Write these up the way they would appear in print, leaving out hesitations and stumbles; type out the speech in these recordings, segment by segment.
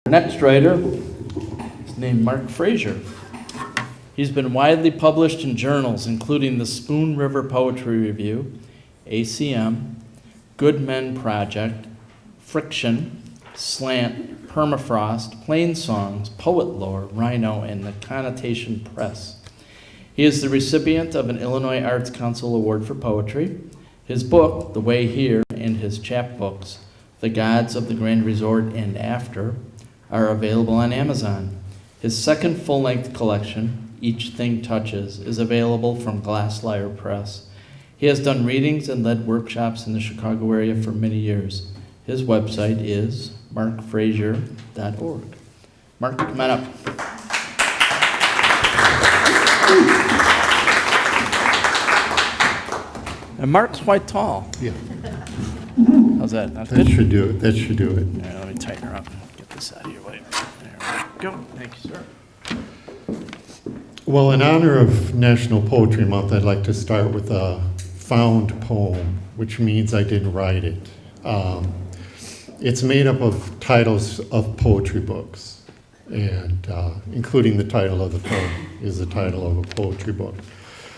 Our next writer is named Marc Frazier. He's been widely published in journals including the Spoon River Poetry Review, ACM, Good Men Project, Friction, Slant, Permafrost, Plain Songs, Poet Lore, Rhino, and the Connotation Press. He is the recipient of an Illinois Arts Council Award for Poetry. His book, The Way Here, and his chapbooks, The Gods of the Grand Resort and After, are available on Amazon. His second full-length collection, Each Thing Touches, is available from Glasslyre Press. He has done readings and led workshops in the Chicago area for many years. His website is marcfrazier.org. Marc, come on up. And Marc's quite tall. Yeah. How's that? That's That good? should do it. That should do it. All right, let me tighten her up and get this out of your way. There we go. Thank you, sir. Well, in honor of National Poetry Month, I'd like to start with a found poem, which means I didn't write it. It's made up of titles of poetry books, and including the title of the poem is the title of a poetry book.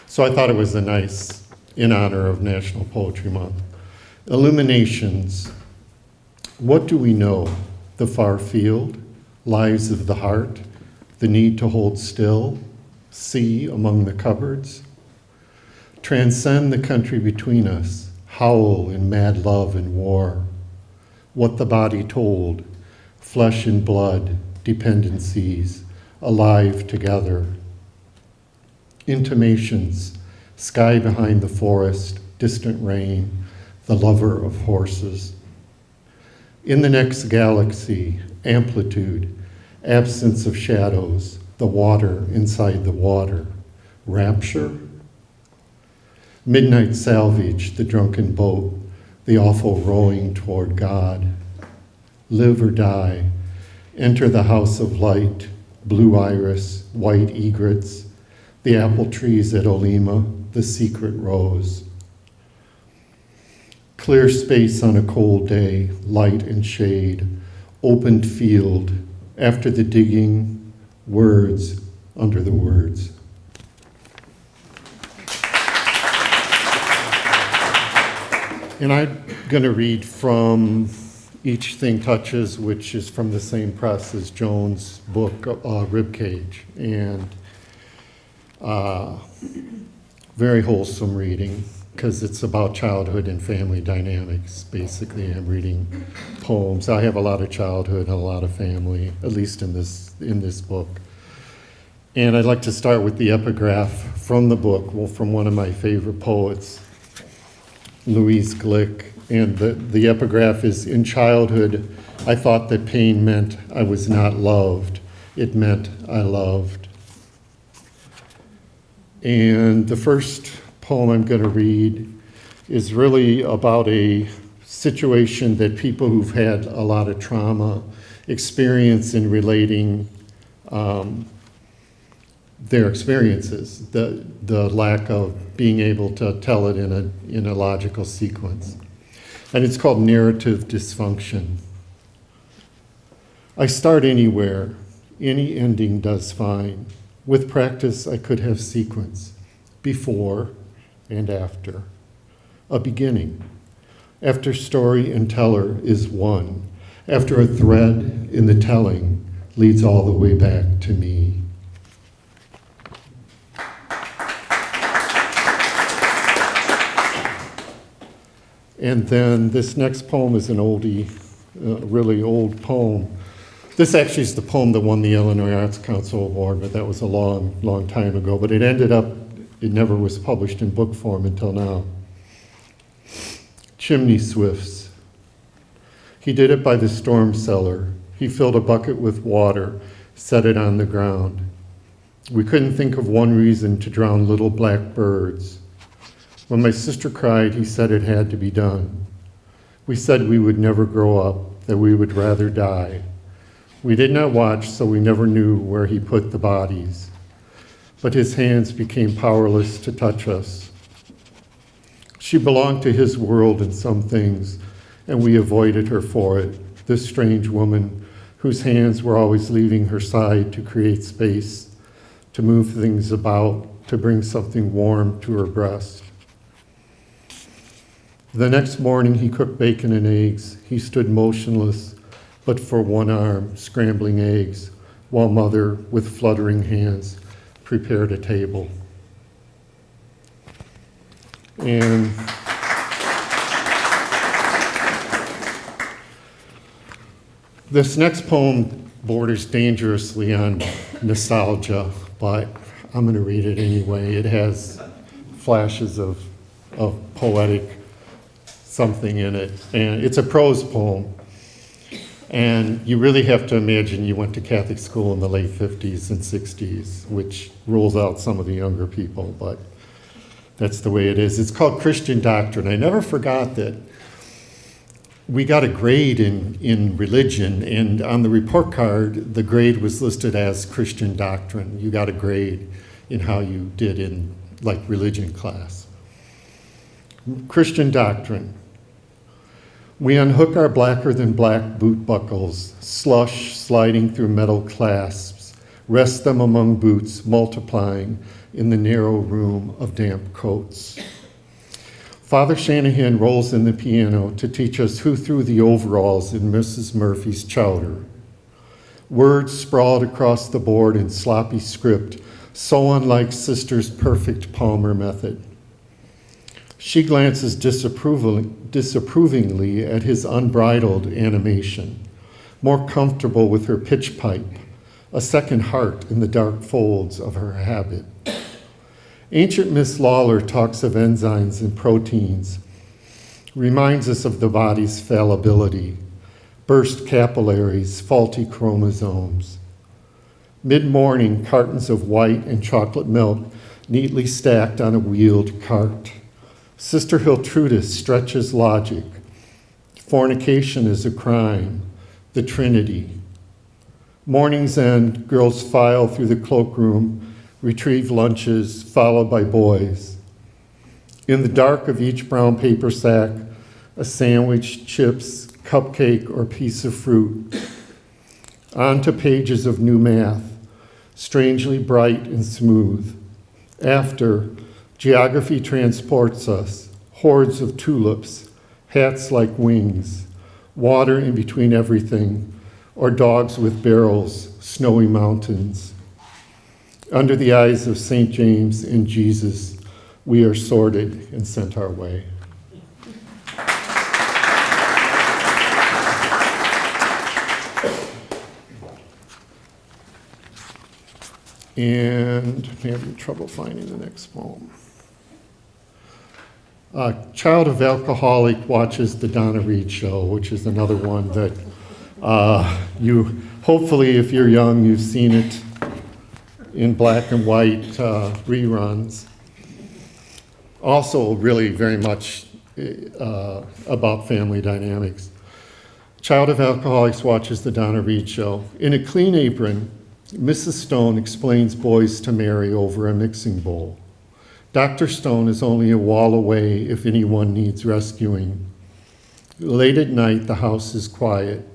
So I thought it was a nice, in honor of National Poetry Month. Illuminations. What do we know? The far field, lives of the heart, the need to hold still, see among the cupboards. Transcend the country between us, howl in mad love and war. What the body told, flesh and blood, dependencies, alive together. Intimations, sky behind the forest, distant rain, the lover of horses. In the next galaxy, amplitude, absence of shadows, the water inside the water, rapture. Midnight salvage, the drunken boat, the awful rowing toward God. Live or die, enter the house of light, blue iris, white egrets, the apple trees at Olima, the secret rose. Clear space on a cold day, light and shade, opened field, after the digging, words under the words. And I'm going to read from Each Thing Touches, which is from the same press as Joan's book, Ribcage. And very wholesome reading, because it's about childhood and family dynamics. Basically, I'm reading poems. I have a lot of childhood and a lot of family, at least in this book. And I'd like to start with the epigraph from the book, well, from one of my favorite poets, Louise Glick. And the epigraph is, in childhood, I thought that pain meant I was not loved. It meant I loved. And the first poem I'm going to read is really about a situation that people who've had a lot of trauma experience in relating their experiences, the lack of being able to tell it in a logical sequence. And it's called narrative dysfunction. I start anywhere, any ending does fine. With practice, I could have sequence, before and after. A beginning. After story and teller is one. After a thread in the telling leads all the way back to me. And then this next poem is an oldie, really old poem. This actually is the poem that won the Illinois Arts Council Award, but that was a long, long time ago. But it ended up, it never was published in book form until now. Chimney Swifts. He did it by the storm cellar. He filled a bucket with water, set it on the ground. We couldn't think of one reason to drown little black birds. When my sister cried, he said it had to be done. We said we would never grow up, that we would rather die. We did not watch, so we never knew where he put the bodies. But his hands became powerless to touch us. She belonged to his world in some things, and we avoided her for it, this strange woman whose hands were always leaving her side to create space, to move things about, to bring something warm to her breast. The next morning he cooked bacon and eggs. He stood motionless, but for one arm, scrambling eggs, while Mother, with fluttering hands, prepared a table. And this next poem borders dangerously on nostalgia, but I'm going to read it anyway. It has flashes of poetic something in it, and it's a prose poem. And you really have to imagine you went to Catholic school in the late 50s and 60s, which rules out some of the younger people, but that's the way it is. It's called Christian Doctrine. I never forgot that we got a grade in religion, and on the report card, the grade was listed as Christian Doctrine. You got a grade in how you did in, like, religion class. Christian Doctrine. We unhook our blacker than black boot buckles, slush sliding through metal clasps, rest them among boots, multiplying in the narrow room of damp coats. Father Shanahan rolls in the piano to teach us who threw the overalls in Mrs. Murphy's chowder. Words sprawled across the board in sloppy script, so unlike Sister's perfect Palmer method. She glances disapprovingly at his unbridled animation, more comfortable with her pitch pipe, a second heart in the dark folds of her habit. Ancient Miss Lawler talks of enzymes and proteins, reminds us of the body's fallibility, burst capillaries, faulty chromosomes. Mid-morning, cartons of white and chocolate milk neatly stacked on a wheeled cart. Sister Hiltrudis stretches logic. Fornication is a crime, the Trinity. Morning's end, girls file through the cloakroom, retrieve lunches, followed by boys. In the dark of each brown paper sack, a sandwich, chips, cupcake, or piece of fruit. On to pages of new math, strangely bright and smooth. After, geography transports us, hordes of tulips, hats like wings, water in between everything, or dogs with barrels, snowy mountains. Under the eyes of St. James and Jesus, we are sorted and sent our way. And I'm having trouble finding the next poem. A child of alcoholic watches the Donna Reed show, which is another one that you, hopefully if you're young, you've seen it in black and white reruns. Also really very much about family dynamics. Child of alcoholics watches the Donna Reed show. In a clean apron, Mrs. Stone explains boys to marry over a mixing bowl. Dr. Stone is only a wall away if anyone needs rescuing. Late at night, the house is quiet.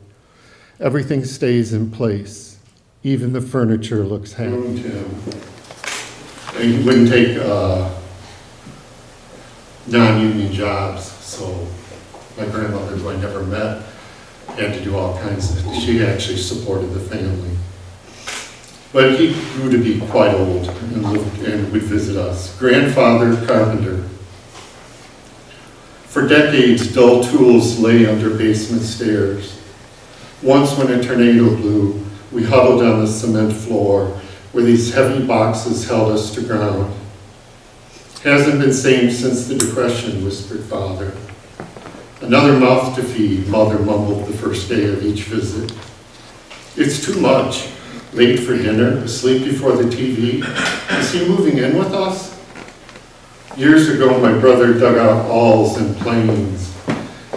Everything stays in place. Even the furniture looks happy. And he wouldn't take non-union jobs, so my grandmother, who I never met, had to do all kinds of things. She actually supported the family. But he grew to be quite old and would visit us. Grandfather, carpenter. For decades, dull tools lay under basement stairs. Once when a tornado blew, we huddled on the cement floor where these heavy boxes held us to ground. Hasn't been same since the Depression, whispered Father. Another mouth to feed, Mother mumbled the first day of each visit. It's too much. Late for dinner, asleep before the TV. Is he moving in with us? Years ago, my brother dug out awls and planes.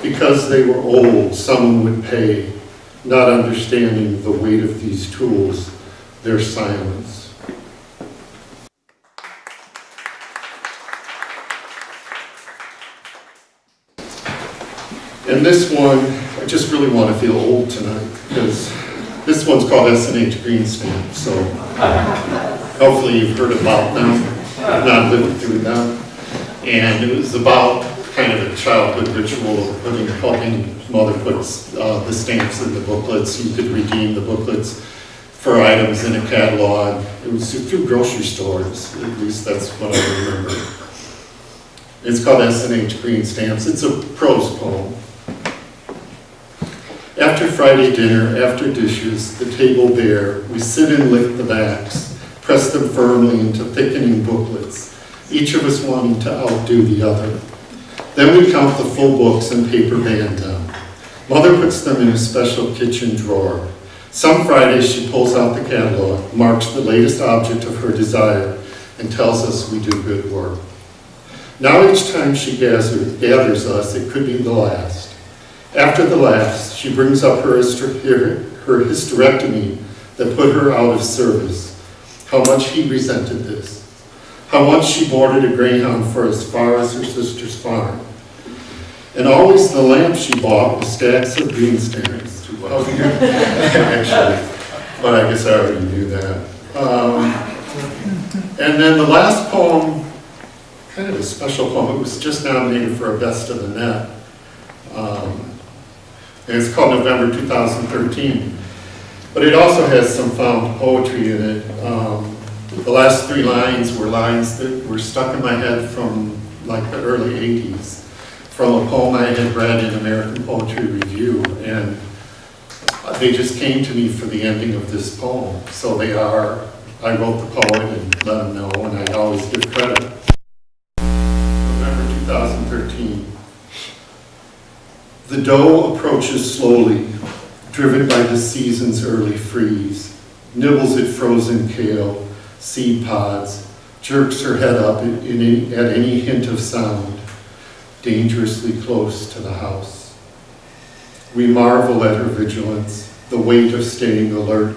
Because they were old, someone would pay, not understanding the weight of these tools, their silence. And this one, I just really want to feel old tonight because This one's called S&H Green Stamp, so hopefully you've heard about them. I've not lived through them. And it was about kind of a childhood ritual of helping mother put the stamps in the booklets. You could redeem the booklets for items in a catalog. It was through grocery stores, at least that's what I remember. It's called S&H Green Stamps. It's a prose poem. After Friday dinner, after dishes, the table bare, we sit and lick the backs, press them firmly into thickening booklets, each of us wanting to outdo the other. Then we count the full books and paper band them. Mother puts them in a special kitchen drawer. Some Fridays she pulls out the catalog, marks the latest object of her desire, and tells us we do good work. Now each time she gathers us, it could be the last. After the last, she brings up her hysterectomy that put her out of service. How much he resented this. How much she boarded a greyhound for as far as her sister's farm. And always the lamp she bought was stacks of green stamps. Actually, but I guess I already knew that. And then the last poem, kind of a special poem, it was just nominated for a Best of the Net. And it's called November 2013. But it also has some found poetry in it. The last 3 lines were lines that were stuck in my head from like the early 80s, from a poem I had read in American Poetry Review. And they just came to me for the ending of this poem. So they are, I wrote the poet and let them know, and I always give credit. November 2013. The doe approaches slowly, driven by the season's early freeze, nibbles at frozen kale, seed pods, jerks her head up at any hint of sound, dangerously close to the house. We marvel at her vigilance, the weight of staying alert,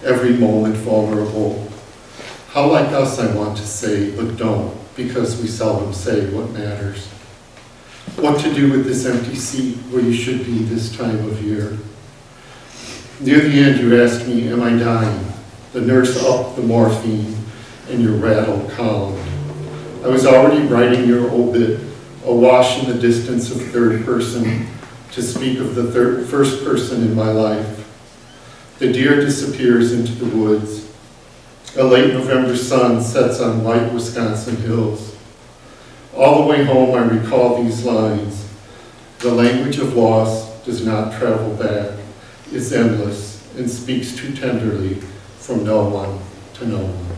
every moment vulnerable. How like us, I want to say, but don't, because we seldom say what matters. What to do with this empty seat where you should be this time of year? Near the end, you ask me, am I dying? The nurse upped the morphine, and your rattle calmed. I was already writing your obit, awash in the distance of third person, to speak of the first person in my life. The deer disappears into the woods. A late November sun sets on white Wisconsin hills. All the way home, I recall these lines. The language of loss does not travel back, is endless, and speaks too tenderly from no one to no one.